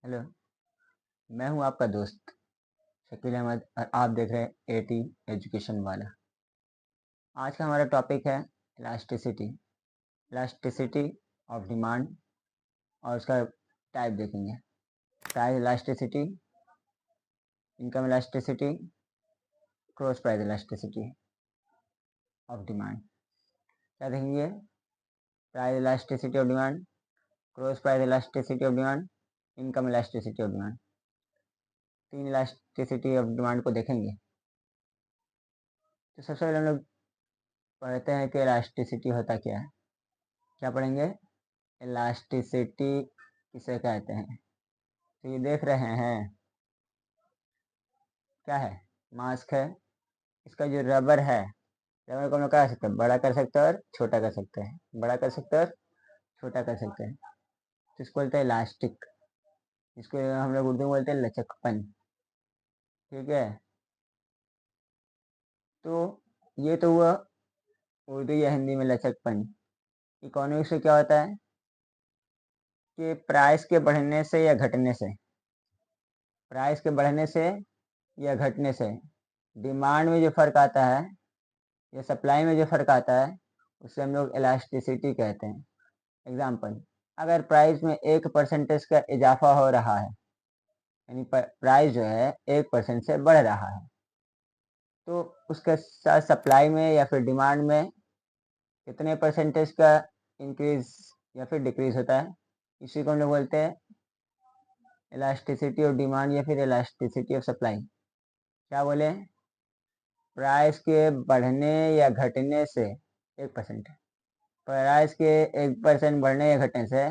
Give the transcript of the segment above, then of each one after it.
Hello, मैं हूं आपका दोस्त शकील अहमद और आप देख रहे हैं एटी एजुकेशन वाला। आज का हमारा टॉपिक है इलास्टिसिटी। इलास्टिसिटी ऑफ डिमांड और उसका टाइप देखेंगे। Price elasticity, income elasticity, cross price elasticity of demand. क्या देखेंगे? Price elasticity of demand, cross price elasticity of demand, income elasticity of demand. तीन इलास्टिसिटी ऑफ डिमांड को देखेंगे। तो सबसे पहले हम लोग पढ़ते हैं कि इलास्टिसिटी होता क्या है। क्या पढ़ेंगे? इलास्टिसिटी किसे कहते हैं? तो ये देख रहे हैं, क्या है? मास्क है। इसका जो रबर है, रबर को हम लोग क्या कर सकते हैं? बड़ा कर सकते हैं और छोटा कर सकते हैं, बड़ा कर सकते हैं और छोटा कर सकते हैं। तो इसको बोलते हैं इलास्टिक। इसको हम लोग उर्दू में बोलते हैं लचकपन। ठीक है, तो ये तो हुआ उर्दू या हिंदी में लचकपन। इकोनॉमिक्स में क्या होता है कि प्राइस के बढ़ने से या घटने से, प्राइस के बढ़ने से या घटने से डिमांड में जो फर्क आता है या सप्लाई में जो फर्क आता है उसे हम लोग इलास्टिसिटी कहते हैं। एग्जाम्पल, अगर प्राइस में 1% का इजाफा हो रहा है, यानी प्राइस जो है 1% से बढ़ रहा है, तो उसके साथ सप्लाई में या फिर डिमांड में कितने परसेंटेज का इंक्रीज या फिर डिक्रीज होता है? इसी को हम लोग बोलते हैं इलास्टिसिटी ऑफ डिमांड या फिर इलास्टिसिटी ऑफ सप्लाई। क्या बोले? प्राइस के बढ़ने या घटने से 1%, प्राइस के 1% बढ़ने या घटने से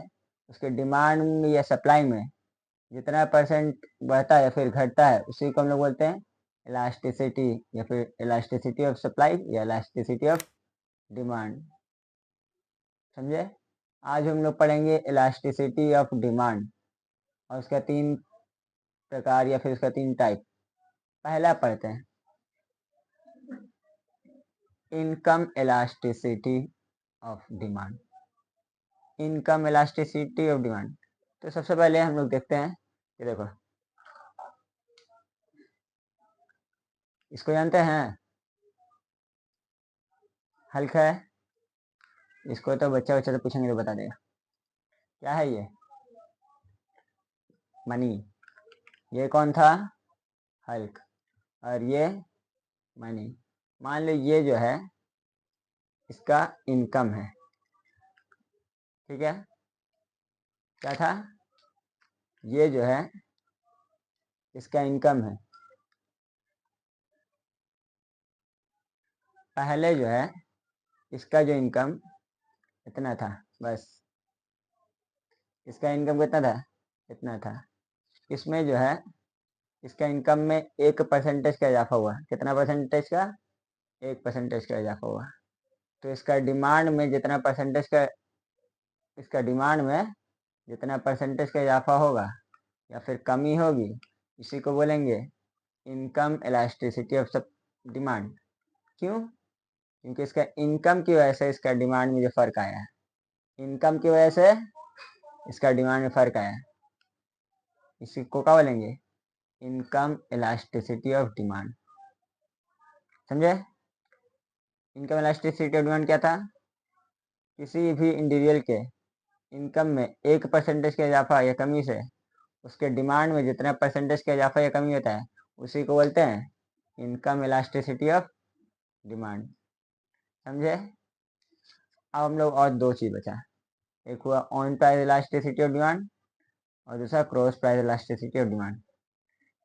उसके डिमांड या सप्लाई में जितना परसेंट बढ़ता है या फिर घटता है उसी को हम लोग बोलते हैं इलास्टिसिटी या फिर इलास्टिसिटी ऑफ सप्लाई या इलास्टिसिटी ऑफ डिमांड। समझे? आज हम लोग पढ़ेंगे इलास्टिसिटी ऑफ डिमांड और उसका 3 प्रकार या फिर उसका 3 टाइप। पहला पढ़ते हैं income elasticity of demand. Income elasticity of demand. तो सबसे पहले हम लोग देखते हैं कि देखो, इसको जानते हैं? हल्क है। इसको तो बच्चा बच्चा तो पूछेंगे तो बता देगा। क्या है ये? मनी। ये कौन था? हल्क। और ये मनी। मान लो ये जो है इसका इनकम है। ठीक है, क्या था? ये जो है इसका इनकम है। पहले जो है इसका जो इनकम इतना था, बस। इसका इनकम कितना था? इतना था। इसमें जो है इसका इनकम में 1% का इजाफा हुआ। कितना परसेंटेज का? 1% का इजाफा हुआ। तो इसका डिमांड में जितना परसेंटेज का, इसका डिमांड में जितना परसेंटेज का इजाफा होगा या फिर कमी होगी, इसी को बोलेंगे इनकम इलास्टिसिटी ऑफ डिमांड। क्यों? क्योंकि इसका इनकम की वजह से इसका डिमांड में जो फर्क आया है, इनकम की वजह से इसका डिमांड में फर्क आया है, इसी को क्या बोलेंगे? Income elasticity of demand. समझे? इनकम इलास्टिसिटी ऑफ डिमांड क्या था? किसी भी इंडिविजुअल के इनकम में 1% का इजाफा या कमी से उसके डिमांड में जितना परसेंटेज का इजाफा या कमी होता है उसी को बोलते हैं इनकम इलास्टिसिटी ऑफ डिमांड। समझे? अब हम लोग और 2 चीज बचा। एक हुआ on price elasticity of demand और दूसरा cross price elasticity of demand.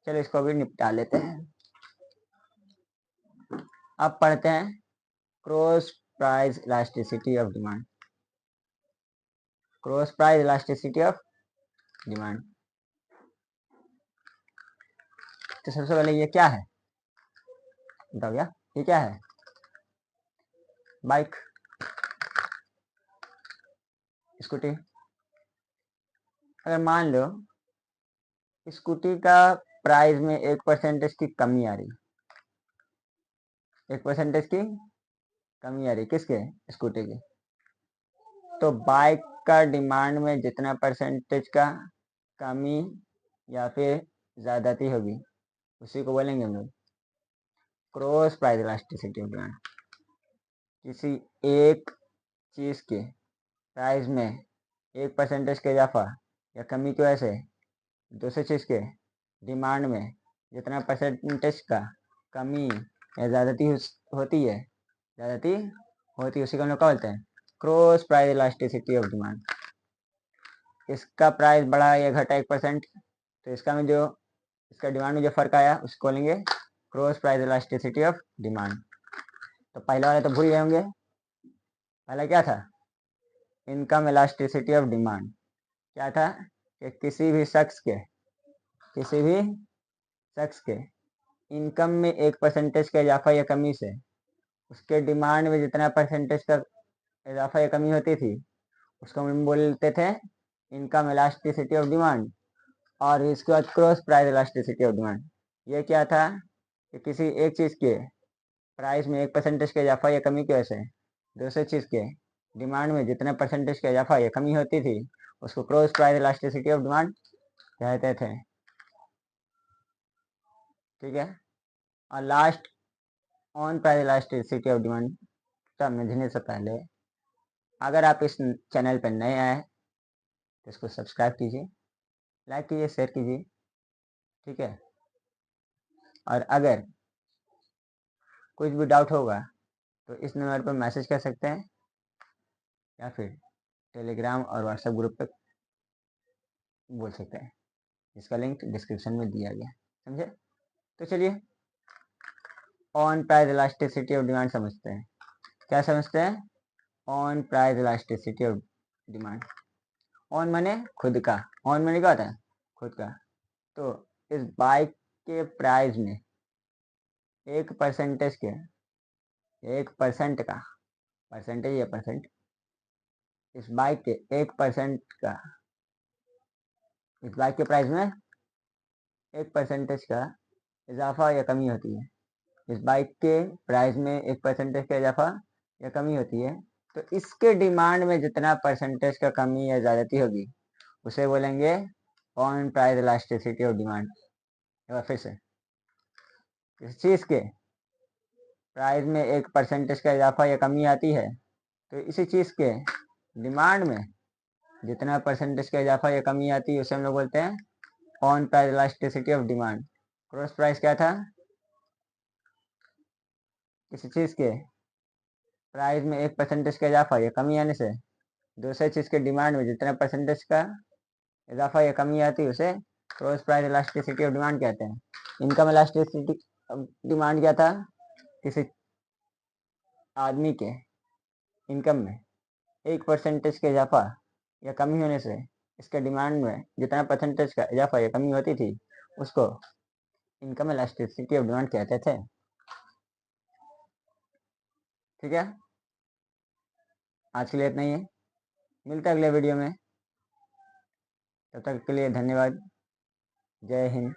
चलो इसको भी निपटा लेते हैं। अब पढ़ते हैं cross price elasticity of demand. Cross price elasticity of demand. तो सबसे पहले ये क्या है बताओ भैया, ये क्या है? Bike, scooty. अगर मान लो स्कूटी का प्राइस में 1% की कमी आ रही, 1% की कमी आ रही, किसके? स्कूटी की। तो बाइक का डिमांड में जितना परसेंटेज का कमी या फिर ज़्यादती होगी, उसी को बोलेंगे हम लोग cross price elasticity of demand. किसी एक चीज़ के प्राइस में 1% का इजाफा या कमी की वजह से दूसरी चीज़ के डिमांड में जितना परसेंटेज का कमी या ज़्यादती होती है उसी को हम लोग क्या बोलते हैं, cross price elasticity of demand. इसका प्राइस बढ़ा या घटा 1%, तो इसका डिमांड में जो फर्क आया उसको बोलेंगे cross price elasticity of demand. तो पहले वाले तो भूल गए होंगे, पहला क्या था, इनकम इलास्टिसिटी ऑफ डिमांड। क्या था कि किसी भी शख्स के इनकम में 1% का इजाफा या कमी से उसके डिमांड में जितना परसेंटेज का इजाफा या कमी होती थी उसको हम बोलते थे इनकम इलास्टिसिटी ऑफ डिमांड। और इसके बाद cross price elasticity of demand. ये क्या था कि किसी एक चीज़ के प्राइस में 1% का इजाफा या कमी की वजह से दूसरी चीज़ के डिमांड में जितना परसेंटेज का इजाफा या कमी होती थी उसको cross price elasticity of demand कहते थे। ठीक है। और last on price elasticity of demand समझने से पहले अगर आप इस चैनल पर नए आए तो इसको सब्सक्राइब कीजिए, लाइक कीजिए, शेयर कीजिए। ठीक है। और अगर कुछ भी डाउट होगा तो इस नंबर पर मैसेज कर सकते हैं या फिर टेलीग्राम और व्हाट्सएप ग्रुप पे बोल सकते हैं, इसका लिंक डिस्क्रिप्शन में दिया गया। समझे? तो चलिए on price elasticity of demand समझते हैं। क्या समझते हैं? On price elasticity of demand. On माने खुद का, ऑन माने क्या होता है, खुद का। तो इस बाइक के प्राइस में 1% का परसेंटेज या परसेंट, इस बाइक के 1% का, इस बाइक के प्राइस में 1% का इजाफा या कमी होती है। इस बाइक के प्राइस में 1% का इजाफा या कमी होती है, तो इसके डिमांड में जितना परसेंटेज का कमी या ज़्यादती होगी उसे बोलेंगे on price elasticity of demand. एक बार फिर से, इस चीज़ के प्राइस में 1% का इजाफा या कमी आती है, तो इसी चीज़ के डिमांड में जितना परसेंटेज का इजाफा या कमी आती है उसे हम लोग बोलते हैं on price elasticity of demand. Cross price क्या था, किसी चीज़ के प्राइस में 1% का इजाफा या कमी आने से दूसरे चीज़ के डिमांड में जितना परसेंटेज का इजाफा या कमी आती है उसे cross price elasticity of demand कहते हैं। इनकम इलास्टिसिटी डिमांड क्या था, किसी आदमी के इनकम में 1% का इजाफा या कमी होने से इसके डिमांड में जितना परसेंटेज का इजाफा या कमी होती थी उसको इनकम इलास्टिसिटी ऑफ डिमांड कहते थे। ठीक है। आज के लिए इतना ही है, मिलता है अगले वीडियो में। तब तक के लिए धन्यवाद। जय हिंद।